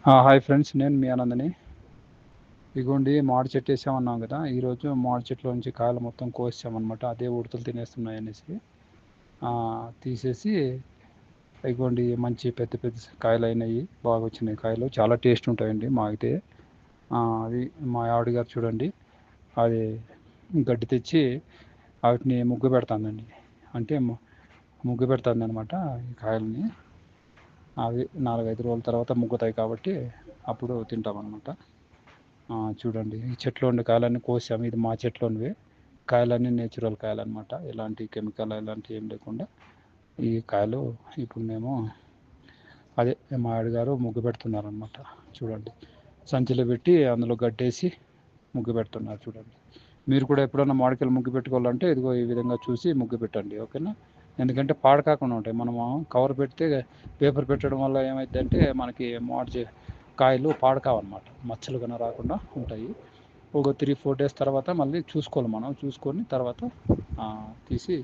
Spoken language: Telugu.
హాయ్ ఫ్రెండ్స్, నేను మీ ఆనందని. ఇగోండి, మామిడి చెట్టు వేసామన్నాం కదా. ఈరోజు మామిడి చెట్లో నుంచి కాయలు మొత్తం కోసామన్నమాట. అదే ఉడతలు తినేస్తున్నాయి అనేసి తీసేసి, ఇగోండి మంచి పెద్ద పెద్ద కాయలు అయినాయి. బాగా వచ్చినాయి కాయలు, చాలా టేస్ట్ ఉంటాయండి మాగితే. అది మా ఆవిడ గారు చూడండి, అది గడ్డి తెచ్చి వాటిని ముగ్గు పెడతాందండి. అంటే ముగ్గు పెడుతుంది అనమాట ఈ కాయల్ని. అవి 4-5 రోజుల తర్వాత ముగ్గుతాయి కాబట్టి అప్పుడు తింటామన్నమాట. చూడండి, ఈ చెట్లో ఉండే కాయలన్నీ కోసాము. ఇది మా చెట్లోనివి కాయలన్నీ నేచురల్ కాయలు అనమాట. ఎలాంటి కెమికల్ ఎలాంటి ఏం లేకుండా ఈ కాయలు. ఇప్పుడు మేము అదే మా ఆవిడగారు ముగ్గు పెడుతున్నారనమాట. చూడండి, సంచిలో పెట్టి అందులో గడ్డేసి ముగ్గు పెడుతున్నారు. చూడండి, మీరు కూడా ఎప్పుడన్నా మామిడికాయలు ముగ్గు పెట్టుకోవాలంటే ఇదిగో ఈ విధంగా చూసి ముగ్గు పెట్టండి, ఓకేనా? ఎందుకంటే పాడకాకుండా ఉంటాయి. మనము కవర్ పెడితే పేపర్ పెట్టడం వల్ల ఏమైందంటే మనకి మామిడి కాయలు పాడకావన్నమాట, మచ్చలు కన్నా రాకుండా ఉంటాయి. ఒక 3-4 డేస్ తర్వాత మళ్ళీ చూసుకోవాలి, మనం చూసుకొని తర్వాత తీసి